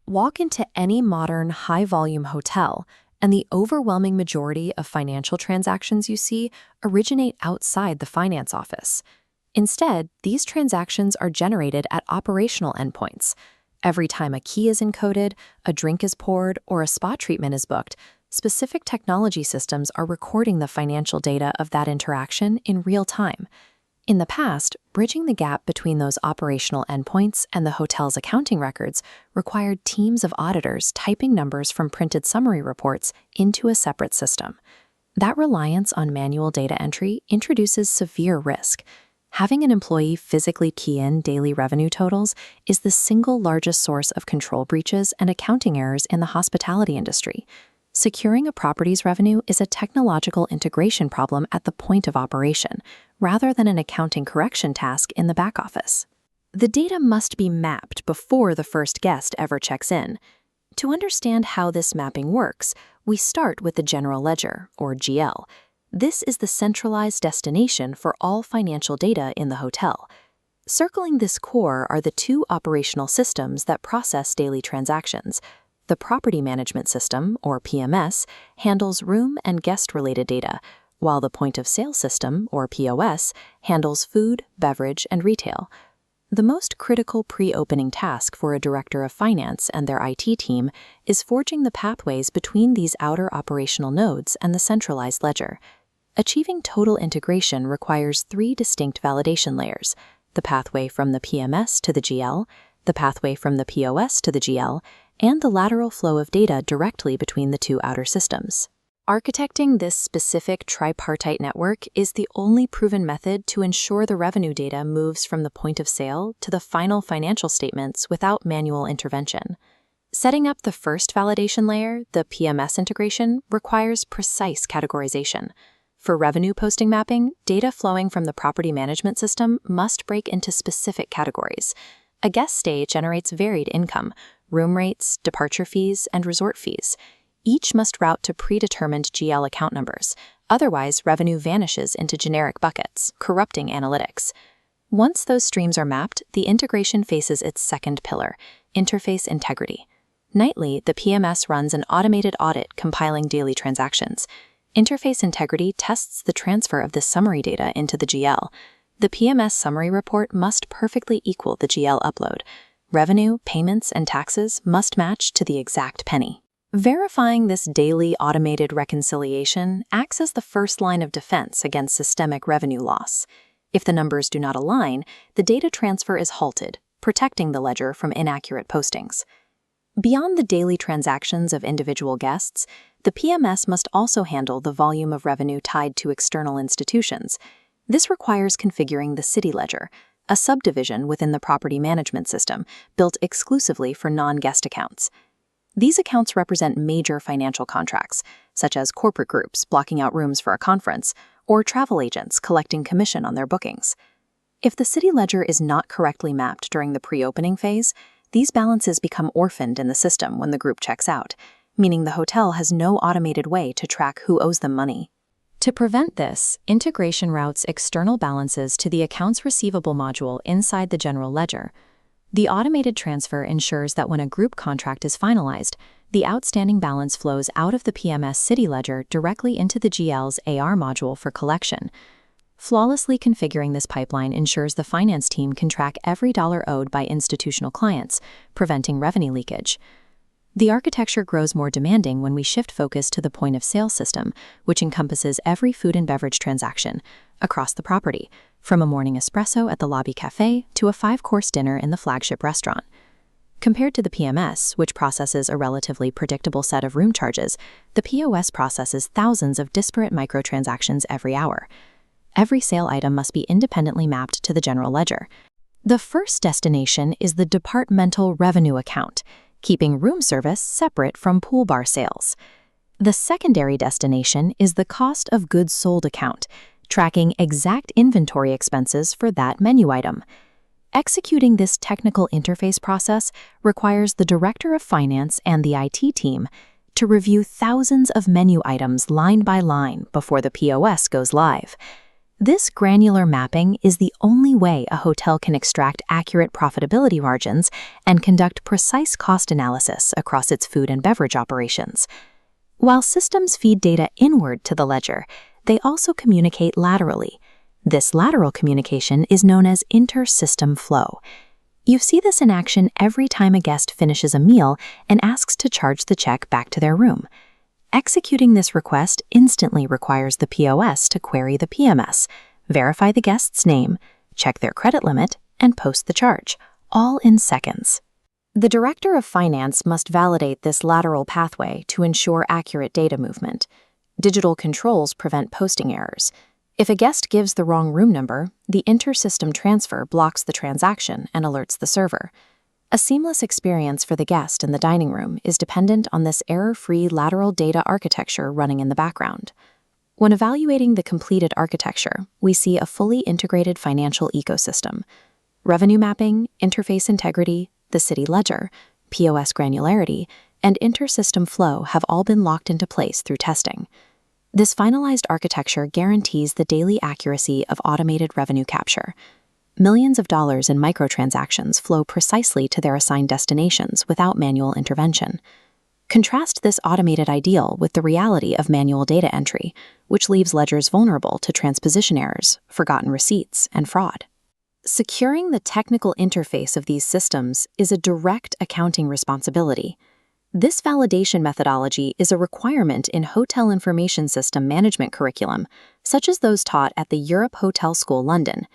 Walk into any modern, high-volume hotel, and the overwhelming majority of financial transactions you see originate outside the finance office. Instead, these transactions are generated at operational endpoints. Every time a key is encoded, a drink is poured, or a spa treatment is booked, specific technology systems are recording the financial data of that interaction in real time. In the past, bridging the gap between those operational endpoints and the hotel's accounting records required teams of auditors typing numbers from printed summary reports into a separate system. That reliance on manual data entry introduces severe risk. Having an employee physically key in daily revenue totals is the single largest source of control breaches and accounting errors in the hospitality industry. Securing a property's revenue is a technological integration problem at the point of operation, rather than an accounting correction task in the back office. The data must be mapped before the first guest ever checks in. To understand how this mapping works, we start with the general ledger, or GL. This is the centralized destination for all financial data in the hotel. Circling this core are the two operational systems that process daily transactions. The Property Management System, or PMS, handles room and guest-related data, while the Point of Sale System, or POS, handles food, beverage, and retail. The most critical pre-opening task for a director of finance and their IT team is forging the pathways between these outer operational nodes and the centralized ledger. Achieving total integration requires three distinct validation layers: the pathway from the PMS to the GL, the pathway from the POS to the GL, and the lateral flow of data directly between the two outer systems. Architecting this specific tripartite network is the only proven method to ensure the revenue data moves from the point of sale to the final financial statements without manual intervention. Setting up the first validation layer, the PMS integration, requires precise categorization. For revenue posting mapping, data flowing from the property management system must break into specific categories. A guest stay generates varied income: room rates, departure fees, and resort fees. Each must route to predetermined GL account numbers. Otherwise, revenue vanishes into generic buckets, corrupting analytics. Once those streams are mapped, the integration faces its second pillar: interface integrity. Nightly, the PMS runs an automated audit compiling daily transactions. Interface integrity tests the transfer of the summary data into the GL. The PMS summary report must perfectly equal the GL upload. Revenue, payments, and taxes must match to the exact penny. Verifying this daily automated reconciliation acts as the first line of defense against systemic revenue loss. If the numbers do not align, the data transfer is halted, protecting the ledger from inaccurate postings. Beyond the daily transactions of individual guests, the PMS must also handle the volume of revenue tied to external institutions. This requires configuring the city ledger, a subdivision within the property management system built exclusively for non-guest accounts. These accounts represent major financial contracts, such as corporate groups blocking out rooms for a conference, or travel agents collecting commission on their bookings. If the city ledger is not correctly mapped during the pre-opening phase, these balances become orphaned in the system when the group checks out, meaning the hotel has no automated way to track who owes them money. To prevent this, integration routes external balances to the accounts receivable module inside the general ledger. The automated transfer ensures that when a group contract is finalized, the outstanding balance flows out of the PMS city ledger directly into the GL's AR module for collection. Flawlessly configuring this pipeline ensures the finance team can track every dollar owed by institutional clients, preventing revenue leakage. The architecture grows more demanding when we shift focus to the point of sale system, which encompasses every food and beverage transaction across the property, from a morning espresso at the lobby cafe to a 5-course dinner in the flagship restaurant. Compared to the PMS, which processes a relatively predictable set of room charges, the POS processes thousands of disparate microtransactions every hour. Every sale item must be independently mapped to the general ledger. The first destination is the departmental revenue account, keeping room service separate from pool bar sales. The secondary destination is the cost of goods sold account, tracking exact inventory expenses for that menu item. Executing this technical interface process requires the Director of Finance and the IT team to review thousands of menu items line by line before the POS goes live. This granular mapping is the only way a hotel can extract accurate profitability margins and conduct precise cost analysis across its food and beverage operations. While systems feed data inward to the ledger, they also communicate laterally. This lateral communication is known as inter-system flow. You see this in action every time a guest finishes a meal and asks to charge the check back to their room. Executing this request instantly requires the POS to query the PMS, verify the guest's name, check their credit limit, and post the charge, all in seconds. The Director of Finance must validate this lateral pathway to ensure accurate data movement. Digital controls prevent posting errors. If a guest gives the wrong room number, the inter-system transfer blocks the transaction and alerts the server. A seamless experience for the guest in the dining room is dependent on this error-free lateral data architecture running in the background. When evaluating the completed architecture, we see a fully integrated financial ecosystem. Revenue mapping, interface integrity, the city ledger, POS granularity, and inter-system flow have all been locked into place through testing. This finalized architecture guarantees the daily accuracy of automated revenue capture. Millions of dollars in microtransactions flow precisely to their assigned destinations without manual intervention. Contrast this automated ideal with the reality of manual data entry, which leaves ledgers vulnerable to transposition errors, forgotten receipts, and fraud. Securing the technical interface of these systems is a direct accounting responsibility. This validation methodology is a requirement in hotel information system management curriculum, such as those taught at the Europe Hotel School London.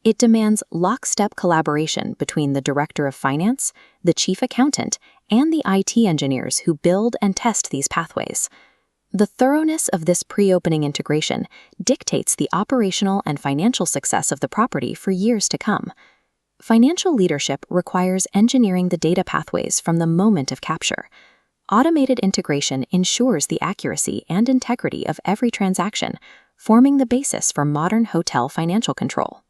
It demands lockstep collaboration between the Director of Finance, the Chief Accountant, and the IT engineers who build and test these pathways. The thoroughness of this pre-opening integration dictates the operational and financial success of the property for years to come. Financial leadership requires engineering the data pathways from the moment of capture. Automated integration ensures the accuracy and integrity of every transaction, forming the basis for modern hotel financial control.